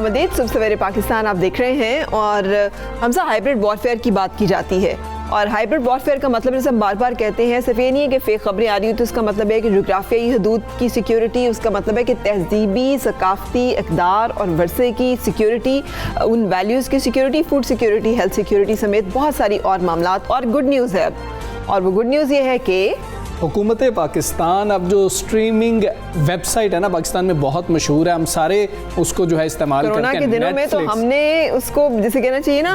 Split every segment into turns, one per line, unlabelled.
खुशामदीद। सुबह सवेरे पाकिस्तान आप देख रहे हैं और हमसा हाइब्रिड वॉरफेयर की बात की जाती है। और हाइब्रिड वॉरफेयर का मतलब जैसे हम बार बार कहते हैं सिर्फ ये नहीं है कि फेक खबरें आ रही हो तो उसका मतलब है कि जोग्राफियाई हदूद की सिक्योरिटी, उसका मतलब है कि तहजीबी सकाफती इक़दार और वरसे की सिक्योरिटी, उन वैल्यूज़ की security, food security, health security समेत बहुत सारी और मामलात। और गुड न्यूज़ है और वो गुड न्यूज़ ये है कि
हुकूमत पाकिस्तान अब जो स्ट्रीमिंग वेबसाइट है ना पाकिस्तान में बहुत मशहूर है, हम सारे उसको जो है इस्तेमाल करते हैं।
कोरोना के दिनों में तो हमने उसको जिसे कहना चाहिए ना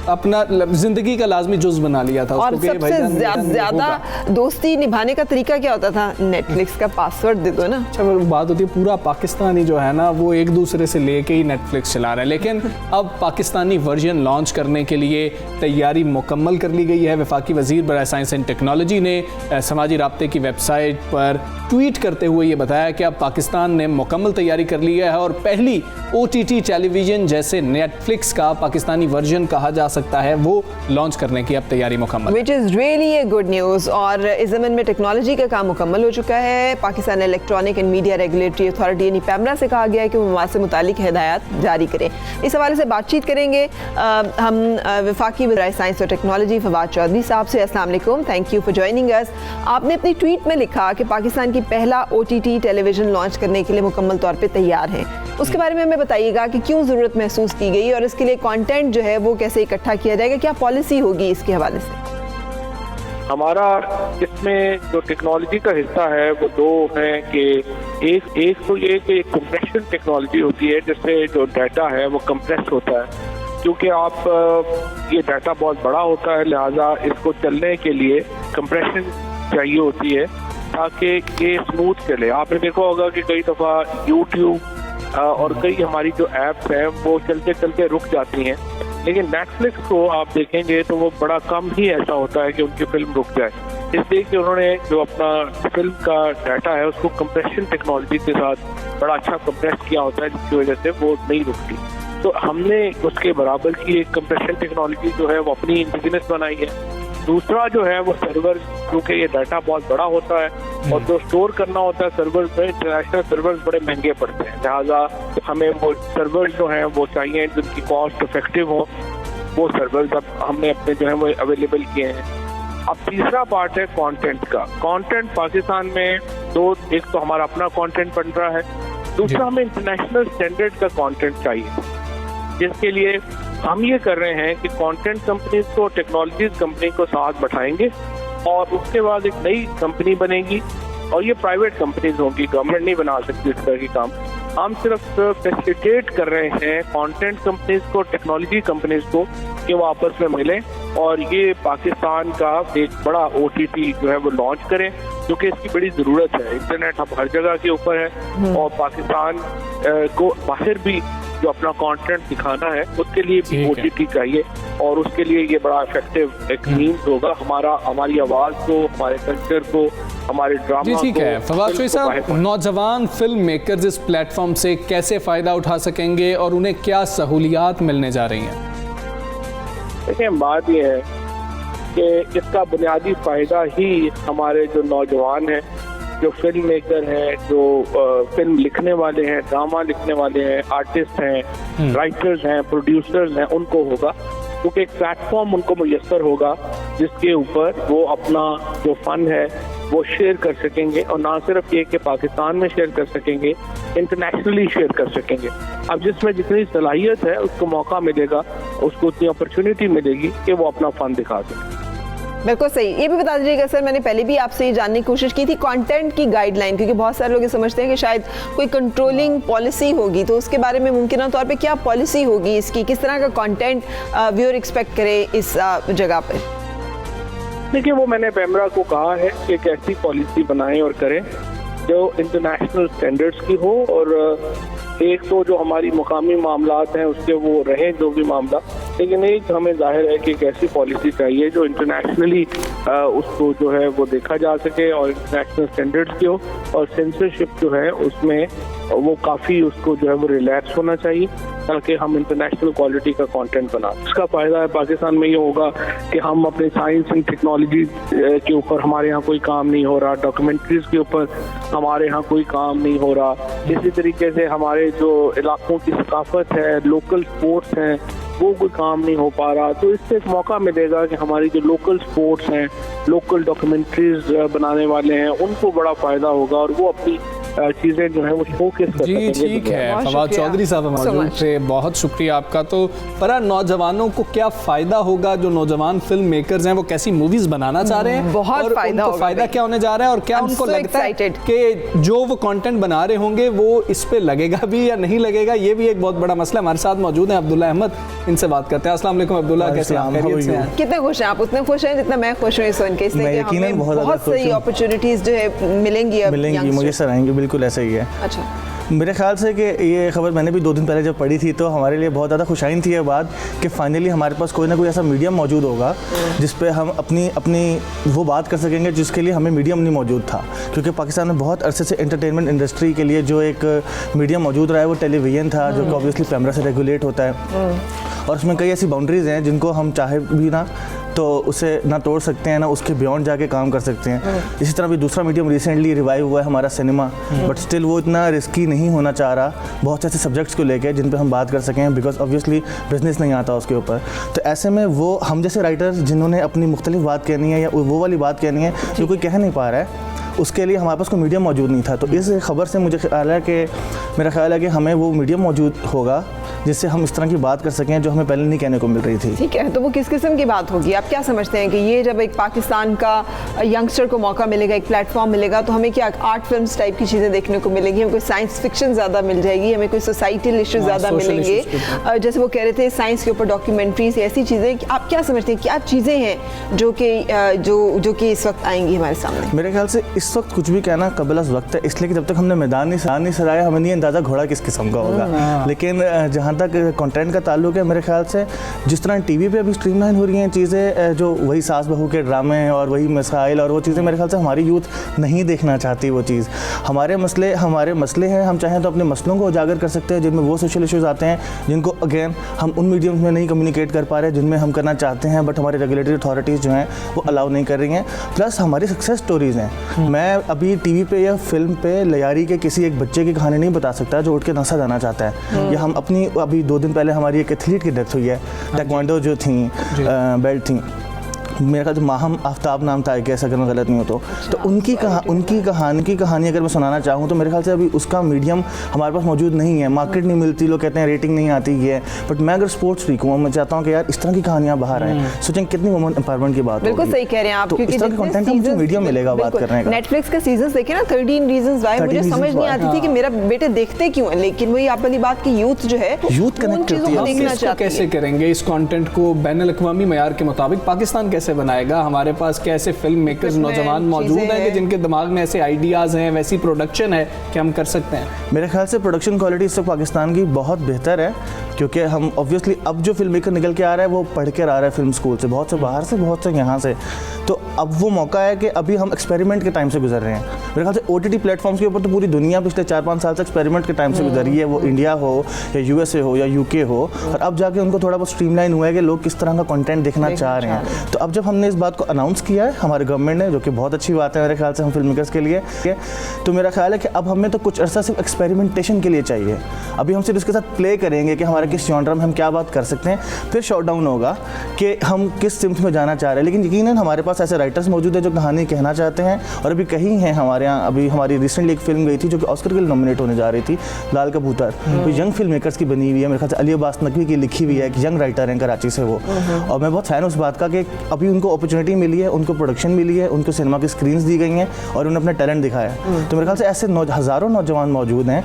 अपना ज़िंदगी का लाजमी जुज़ बना लिया था।
और सबसे ज़्यादा दोस्ती निभाने का तरीका क्या होता था? नेटफ्लिक्स का पासवर्ड दे दो ना।
अच्छा, वो बात होती है पूरा पाकिस्तानी जो है ना वो एक दूसरे से लेके ही नेटफ्लिक्स चला रहा है, लेकिन अब पाकिस्तानी वर्जन लॉन्च करने के लिए तैयारी मुकम्मल कर ली गई है। वफाकी वज़ीर बराए साइंस एंड टेक्नोलॉजी ने समाजी राब्ते की वेबसाइट पर ट्वीट करते हुए ये बताया कि अब पाकिस्तान ने मुकम्मल तैयारी कर ली है और पहली OTT टेलीविज़न जैसे नेटफ्लिक्स का पाकिस्तानी वर्जन कहा जा सकता है वो लॉन्च करने की अब तैयारी मुकम्मल,
which is really a good news. और इस ज़मीन में टेक्नोलॉजी का काम मुकम्मल हो चुका है। Pakistan electronic and media regulatory authority यानी पैमरा से कहा गया है कि वो मवाद से मुतालिक हिदायत जारी करें। इस हवाले से बातचीत करेंगे हम वफाकी वज़ीर साइंस और टेक्नोलॉजी फवाद चौधरी साहब से। अस्सलाम वालेकुम, thank you for joining us. आपने अपनी ट्वीट में लिखा कि पाकिस्तान की पहला OTT टेलीविज़न लॉन्च करने के लिए मुकम्मल तौर पे तैयार हैं। उसके बारे में हमें बताइएगा कि क्यों ज़रूरत महसूस की गई और इसके लिए कंटेंट जो है वो कैसे इकट्ठा किया जाएगा, क्या पॉलिसी होगी इसके हवाले से?
हमारा इसमें जो टेक्नोलॉजी का हिस्सा है वो दो है कि एक तो ये कि कंप्रेशन टेक्नोलॉजी होती है जिससे जो डाटा है वो कंप्रेस होता है, क्योंकि आप ये डाटा बहुत बड़ा होता है लिहाजा इसको चलने के लिए कंप्रेशन चाहिए होती है ताकि ये स्मूथ चले। आपने देखा होगा कि कई दफ़ा YouTube और कई हमारी जो ऐप्स हैं वो चलते चलते रुक जाती हैं, लेकिन नेटफ्लिक्स को आप देखेंगे तो वो बड़ा कम ही ऐसा होता है कि उनकी फिल्म रुक जाए, इसलिए कि उन्होंने जो अपना फिल्म का डाटा है उसको कंप्रेशन टेक्नोलॉजी के साथ बड़ा अच्छा कंप्रेस किया होता है जिसकी वजह से वो नहीं रुकती। तो हमने उसके बराबर की एक कंप्रेशन टेक्नोलॉजी जो है वो अपनी इंडिजिनस बनाई है। दूसरा जो है वो सर्वर, क्योंकि ये डाटा बहुत बड़ा होता है और जो स्टोर करना होता है सर्वर में, इंटरनेशनल सर्वर बड़े महंगे पड़ते हैं, लिहाजा हमें वो सर्वर जो हैं वो चाहिए जिनकी कॉस्ट इफेक्टिव हो। वो सर्वर अब हमने अपने जो है वो अवेलेबल किए हैं। अब तीसरा पार्ट है कंटेंट का। कंटेंट पाकिस्तान में एक तो हमारा अपना कंटेंट बन रहा है, दूसरा हमें इंटरनेशनल स्टैंडर्ड का कंटेंट चाहिए, जिसके लिए हम ये कर रहे हैं कि कंटेंट कंपनीज को टेक्नोलॉजीज कंपनी को साथ बैठाएंगे और उसके बाद एक नई कंपनी बनेगी और ये प्राइवेट कंपनीज होंगी, गवर्नमेंट नहीं बना सकती इस तरह की काम। हम सिर्फ फैसिलिटेट कर रहे हैं कंटेंट कंपनीज को, टेक्नोलॉजी कंपनीज को कि वो आपस में मिलें और ये पाकिस्तान का एक बड़ा OTT जो है वो लॉन्च करें, क्योंकि इसकी बड़ी ज़रूरत है। इंटरनेट अब हर जगह के ऊपर है और पाकिस्तान को बाहर भी जो अपना कंटेंट दिखाना है उसके लिए भी OTT चाहिए और उसके लिए ये बड़ा इफेक्टिव एक मीन्स होगा हमारी आवाज़ को, हमारे कल्चर को, हमारे ड्रामा को।
ठीक है फवाद चौधरी साहब, नौजवान फिल्म मेकर्स इस प्लेटफॉर्म से कैसे फ़ायदा उठा सकेंगे और उन्हें क्या सहूलियात मिलने जा रही हैं?
देखिए, बात यह है कि इसका बुनियादी फ़ायदा ही हमारे जो नौजवान हैं, जो फिल्म मेकर हैं, जो फिल्म लिखने वाले हैं, ड्रामा लिखने वाले हैं, आर्टिस्ट हैं, राइटर्स हैं, प्रोड्यूसर्स हैं, उनको होगा, क्योंकि एक प्लेटफॉर्म उनको मुयस्सर होगा जिसके ऊपर वो अपना जो फन है वो शेयर कर सकेंगे और ना सिर्फ ये कि पाकिस्तान में शेयर कर सकेंगे, इंटरनेशनली शेयर कर सकेंगे। अब जिसमें जितनी सलाहियत है उसको मौका मिलेगा, उसको उतनी अपॉर्चुनिटी मिलेगी कि वो अपना फन दिखा सके।
बिल्कुल सही। ये भी बता दीजिएगा सर, मैंने पहले भी आपसे ये जानने की कोशिश की थी कंटेंट की गाइडलाइन, क्योंकि बहुत सारे लोग ये समझते हैं कि शायद कोई कंट्रोलिंग पॉलिसी होगी, तो उसके बारे में मुमकिन तौर पे क्या पॉलिसी होगी इसकी, किस तरह का कंटेंट व्यूअर एक्सपेक्ट करे इस जगह पे?
देखिए, वो मैंने पैमरा को कहा है कि एक ऐसी पॉलिसी बनाएं और करें जो इंटरनेशनल स्टैंडर्ड्स की हो और एक तो जो हमारी मुकामी मामलात हैं उसके वो रहें जो भी मामला, लेकिन एक हमें जाहिर है कि एक ऐसी पॉलिसी चाहिए जो इंटरनेशनली उसको जो है वो देखा जा सके और इंटरनेशनल स्टैंडर्ड्स की हो, और सेंसरशिप जो है उसमें वो काफ़ी उसको जो है वो रिलैक्स होना चाहिए ताकि हम इंटरनेशनल क्वालिटी का कंटेंट बना। इसका फ़ायदा है पाकिस्तान में ये होगा कि हम अपने साइंस एंड टेक्नोलॉजी के ऊपर हमारे यहाँ कोई काम नहीं हो रहा, डॉक्यूमेंट्रीज के ऊपर हमारे यहाँ कोई काम नहीं हो रहा, इसी तरीके से हमारे जो इलाकों की सकाफत है, लोकल स्पोर्ट्स हैं, वो कोई काम नहीं हो पा रहा। तो इससे एक मौका मिलेगा कि हमारी जो लोकल स्पोर्ट्स हैं, लोकल डॉक्यूमेंट्रीज बनाने वाले हैं, उनको बड़ा फ़ायदा होगा और वो अपनी चीज़ें जो है वो शोकेस कर
जी ठीक है। फवाद चौधरी साहब मौजूद थे, बहुत शुक्रिया आपका। तो पर नौजवानों को क्या फ़ायदा होगा, जो नौजवान फिल्म मेकर्स हैं वो कैसी मूवीज़ बनाना चाह रहे हैं,
बहुत फ़ायदा होगा।
फ़ायदा क्या होने जा रहा है और क्या उनको लगता है कि जो वो कंटेंट बना रहे होंगे वो इस पे लगेगा भी या नहीं लगेगा, ये भी एक बहुत बड़ा मसला। हमारे साथ मौजूद हैं अब्दुल्ला अहमद, इनसे बात करते हैं। अस्सलाम वालेकुम अब्दुल्ला, कैसे हैं?
कितने खुश हैं आप? उतने खुश हैं जितना मैं खुश हुई सुन के, इसलिए हमें बहुत सही अपॉर्चुनिटीज जो है मिलेंगी
मुझे सर आएंगे, बिल्कुल ऐसा ही है।
अच्छा,
मेरे ख्याल से कि ये खबर मैंने भी 2 दिन पहले जब पढ़ी थी तो हमारे लिए बहुत ज़्यादा खुशाइन थी ये बात कि फाइनली हमारे पास कोई ना कोई ऐसा मीडियम मौजूद होगा जिस पे हम अपनी वो बात कर सकेंगे जिसके लिए हमें मीडियम नहीं मौजूद था। क्योंकि पाकिस्तान में बहुत अरसे से एंटरटेनमेंट इंडस्ट्री के लिए जो एक मीडियम मौजूद रहा है वो टेलीविज़न था, जो कि ऑब्वियसली कैमरा से रेगुलेट होता है और उसमें कई ऐसी बाउंड्रीज़ हैं जिनको हम चाहे भी ना तो उसे ना तोड़ सकते हैं ना उसके बियॉन्ड जाके काम कर सकते हैं। इसी तरह भी दूसरा मीडियम रिसेंटली रिवाइव हुआ है हमारा सिनेमा, बट स्टिल वो इतना रिस्की नहीं होना चाह रहा बहुत से ऐसे सब्जेक्ट्स को लेके जिन पे हम बात कर सकें, बिकॉज ऑब्वियसली बिजनेस नहीं आता उसके ऊपर। तो ऐसे में वो हम जैसे राइटर्स जिन्होंने अपनी मुख्तलिफ बात कहनी है या वो वाली बात कहनी है जो कोई कह नहीं पा रहा है, उसके लिए हमारे पास कोई मीडियम मौजूद नहीं था। तो इस खबर से मुझे मेरा ख्याल है कि हमें वो मीडियम मौजूद होगा जिससे हम इस तरह की बात कर सकें जो हमें पहले नहीं कहने को मिल रही थी।
ठीक है, तो वो किस किस्म की बात होगी? आप क्या समझते हैं कि ये जब एक पाकिस्तान का यंगस्टर को मौका मिलेगा, एक प्लेटफॉर्म मिलेगा, तो हमें क्या आर्ट फिल्म्स टाइप की चीज़ें देखने को मिलेंगी, हमें कोई साइंस फिक्शन ज़्यादा मिल जाएगी, हमें कोई सोसाइटल इश्यूज ज़्यादा मिलेंगे, जैसे वो कह रहे थे साइंस के ऊपर डॉक्यूमेंट्रीज, ऐसी चीज़ें। आप क्या समझते हैं क्या चीज़ें हैं जो कि इस वक्त आएंगी हमारे सामने?
मेरे ख्याल से इस वक्त कुछ भी कहना कबल अज़ वक्त है, इसलिए कि जब तक हमने मैदान नहीं सराया हमें नहीं अंदाज़ा घोड़ा किस किस्म का होगा। लेकिन जहाँ तक कंटेंट का ताल्लुक है, मेरे ख्याल से जिस तरह टीवी पे अभी स्ट्रीमलाइन हो रही हैं चीज़ें, जो वही सास बहू के ड्रामे और वही मसाइल और वो चीज़ें, मेरे ख्याल से हमारी यूथ नहीं देखना चाहती वो चीज़। हमारे मसले हैं, हम चाहें तो अपने मसलों को उजागर कर सकते हैं जिनमें वो सोशल इश्यूज़ आते हैं जिनको अगेन हम उन मीडियम्स में नहीं कम्युनिकेट कर पा रहे जिनमें हम करना चाहते हैं, बट हमारी रेगुलेटरी अथॉरिटीज़ जो हैं वो अलाउ नहीं कर रही हैं। प्लस हमारी सक्सेस स्टोरीज़ हैं। मैं अभी टीवी पे या फिल्म पे लयारी के किसी एक बच्चे की कहानी नहीं बता सकता जो उठ के नशा जाना चाहता है, या हम अपनी अभी 2 दिन पहले हमारी एक एथलीट की डेथ हुई है, टेक्वांडो जो थी बेल्ट थी, मेरा ख्याल माहम आफ्ताब नाम था ऐसा, अगर मैं गलत नहीं हो तो उनकी कहानी अगर मैं सुनाना चाहूँ तो मेरे ख्याल से अभी उसका मीडियम हमारे पास मौजूद नहीं है, मार्केट नहीं मिलती, लोग कहते हैं रेटिंग नहीं आती है। बट मैं अगर स्पोर्ट्स फ्रीक हूँ, मैं चाहता हूँ कि यार इस तरह की कहानियाँ बाहर आएँ, सोचें कितनी वुमेन एम्पावरमेंट की बात।
बिल्कुल सही कह रहे हैं आप,
क्योंकि इस तरह का कंटेंट हमको मीडियम मिलेगा बात करने का।
नेटफ्लिक्स के सीजंस देखे ना, 13 रीजंस व्हाई, मुझे समझ नहीं आती थी कि मेरा बेटे देखते क्यों है, लेकिन वही आप वाली बात की यूथ जो है
यूथ कनेक्ट करती है।
देखना चाहती है।
कैसे करेंगे इस कंटेंट को बैनुल-अक़वामी मयार के मुताबिक पाकिस्तान कैसे बनाएगा? हमारे पास क्या ऐसे फिल्म मेकर्स नौजवान मौजूद हैं कि जिनके दिमाग में ऐसे आइडियाज़ हैं, वैसी प्रोडक्शन है कि हम कर सकते हैं?
मेरे ख्याल से प्रोडक्शन क्वालिटी इस वक्त पाकिस्तान की बहुत बेहतर है, क्योंकि हम ऑब्वियसली अब जो फिल्म मेकर निकल के आ रहा है वो पढ़ के आ रहा है फिल्म स्कूल से, बहुत से बाहर से, बहुत से यहाँ से। तो अब वो मौका है कि अभी हम एक्सपेरिमेंट के टाइम से गुजर रहे हैं। मेरे ख्याल से OTT प्लेटफॉर्म्स के ऊपर तो पूरी दुनिया पिछले 4-5 साल से एक्सपेरिमेंट के टाइम से गुजर रही है, वो इंडिया हो या USA हो या UK हो, और अब जाके उनको थोड़ा बहुत स्ट्रीमलाइन हुआ है कि लोग किस तरह का कंटेंट देखना चाह रहे हैं। तो अब जब हमने इस बात को अनाउंस किया है हमारे गवर्नमेंट ने, जो कि बहुत अच्छी बात है मेरे ख्याल से हम फिल्म मेकर्स के लिए, तो मेरा ख्याल है कि अब हमें तो कुछ अर्सा सिर्फ एक्सपेरिमेंटेशन के लिए चाहिए। अभी हम सिर्फ इसके साथ प्ले करेंगे कि हमारे किस जॉनर में हम क्या बात कर सकते हैं, फिर शॉट डाउन होगा कि हम किस सिम्त में जाना चाह रहे हैं। लेकिन यकीनन हमारे पास ऐसे राइटर्स मौजूद है जो कहानी कहना चाहते हैं, और अभी कहीं हैं हमारे यहाँ। अभी हमारी रिसेंटली एक फिल्म गई थी जो कि ऑस्कर के लिए नॉमिनेट होने जा रही थी, लाल कबूतर, तो यंग फिल्म मेकर्स की बनी हुई है, मेरे ख्याल से अली अब्बास नकवी की लिखी हुई है, एक यंग राइटर हैं कराची से वो, और मैं बहुत फैन उस बात का कि अभी उनको अपॉर्चुनिटी मिली है, उनको प्रोडक्शन मिली है, उनको सिनेमा की स्क्रीन्स दी गई हैं और उन्होंने अपना टैलेंट दिखाया है। तो मेरे ख्याल से ऐसे हज़ारों नौजवान मौजूद हैं,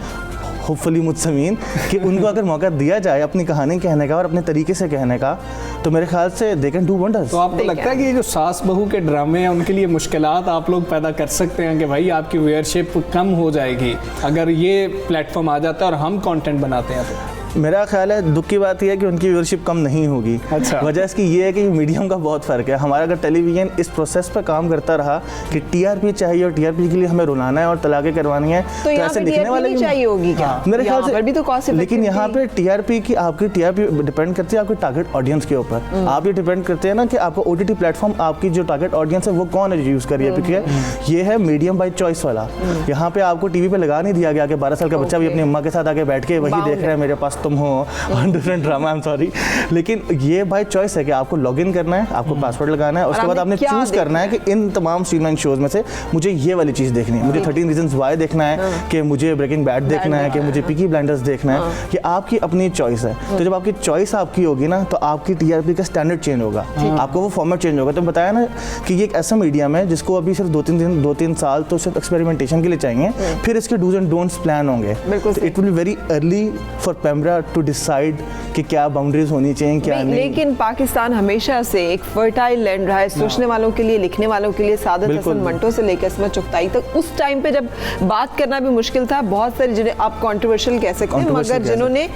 होपफुली मुतसमीन, कि उनको अगर मौका दिया जाए अपनी कहानी कहने का और अपने तरीके से कहने का, तो मेरे ख्याल से दे कैन डू वंडर्स।
तो आपको लगता है कि ये जो सास बहू के ड्रामे हैं उनके लिए मुश्किलात आप लोग पैदा कर सकते हैं कि भाई आपकी व्यूअरशिप कम हो जाएगी अगर ये प्लेटफॉर्म आ जाता है और हम कंटेंट बनाते हैं? तो
मेरा ख्याल है दुख की बात यह है कि उनकी व्यूअरशिप कम नहीं होगी।
अच्छा।
वजह इसकी ये है कि मीडियम का बहुत फ़र्क है। हमारा अगर टेलीविज़न इस प्रोसेस पर काम करता रहा कि टीआरपी चाहिए और टीआरपी के लिए हमें रुलाना है और तलाक़ें करवानी है,
तो
ऐसे दिखने वाले
नहीं चाहिए होगी क्या?
मेरे ख्याल से
भी तो कॉस्ट,
लेकिन यहाँ पे टीआरपी डिपेंड करती है आपके टारगेट ऑडियंस के ऊपर। आप ये डिपेंड करते हैं ना कि आपका ओटीटी प्लेटफॉर्म, आपकी जो टारगेट ऑडियंस है वो कौन है यूज़ कर रही है, क्योंकि ये है मीडियम बाय चॉइस वाला। यहाँ पे आपको टीवी पे लगा नहीं दिया गया कि 12 साल का बच्चा भी अपनी अम्मा के साथ आके बैठ के वही देख रहा है, मेरे पास तुम हो और different drama, I am sorry, लेकिन ये बाय चॉइस है कि आपको लॉग इन करना है, आपको पासवर्ड लगाना है, उसके बाद आपने चूज करना है कि इन तमाम स्ट्रीमलाइन शोज में से मुझे ये वाली चीज़ देखनी है, मुझे 13 रीजंस वाई देखना है, कि मुझे ब्रेकिंग बैड देखना है, कि मुझे पीकी ब्लाइंडर्स देखना है। ये आपकी अपनी चॉइस है। तो जब आपकी चॉइस आपकी होगी ना, तो आपकी टीआरपी का स्टैंडर्ड चेंज होगा, आपको वो फॉर्मेट चेंज होगा। तो बताया ना कि ये एक ऐसा मीडियम है जिसको अभी सिर्फ 2-3 साल तो सिर्फ एक्सपेरिमेंटेशन के लिए चाहिए, फिर इसके डूज एंड डोंट्स प्लान होंगे। It will be very early for PEMRA to decide कि क्या बाउंड्रीज होनी चाहिए, क्या नहीं।
लेकिन पाकिस्तान हमेशा से एक फर्टाइल लैंड रहा है, सोचने वालों के लिए, लिखने वालों के लिए, सादत हसन मंटो से लेकर इसमत चुगताई तक। उस टाइम पे जब बात करना भी मुश्किल था, बहुत सारे जिन्हें आप कंट्रोवर्शियल कह सकते हैं, मगर जिन्होंने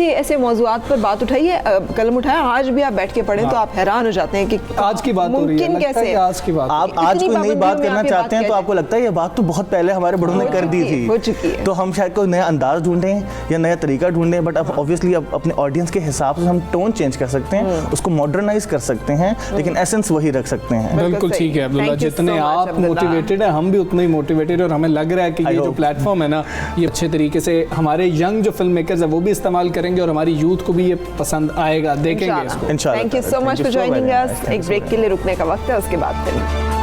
ऐसे मौजूदात पर बात उठाई है, कलम उठाया, आज भी आप बैठ के पढ़ें तो आप हैरान हो जाते हैं कि
आज की बात हो रही है,
कैसे
आज की बात,
आप आज कोई नई बात करना चाहते हैं तो आपको लगता है ये बात तो बहुत पहले हमारे बड़ों ने कर दी थी,
हो चुकी है।
तो हम शायद कोई नया अंदाज ढूंढें या नया तरीका ढूंढें, बट अब ऑब्वियसली अब अपने ऑडियंस के हिसाब से हम टोन चेंज कर सकते हैं, उसको मॉडर्नाइज कर सकते हैं, लेकिन एसेंस वही रख सकते हैं।
बिल्कुल ठीक है अब्दुल्ला, जितने आप मोटिवेटेड है हम भी उतने ही मोटिवेटेड, और हमें लग रहा है कि ये जो प्लेटफॉर्म है ना, ये अच्छे तरीके से हमारे यंग जो फिल्म मेकर्स है वो भी इस्तेमाल करेंगे और हमारी यूथ को भी ये पसंद आएगा, देखेंगे इसको।
Thank you so much for joining us. एक ब्रेक के लिए रुकने का वक्त है, उसके बाद करेंगे।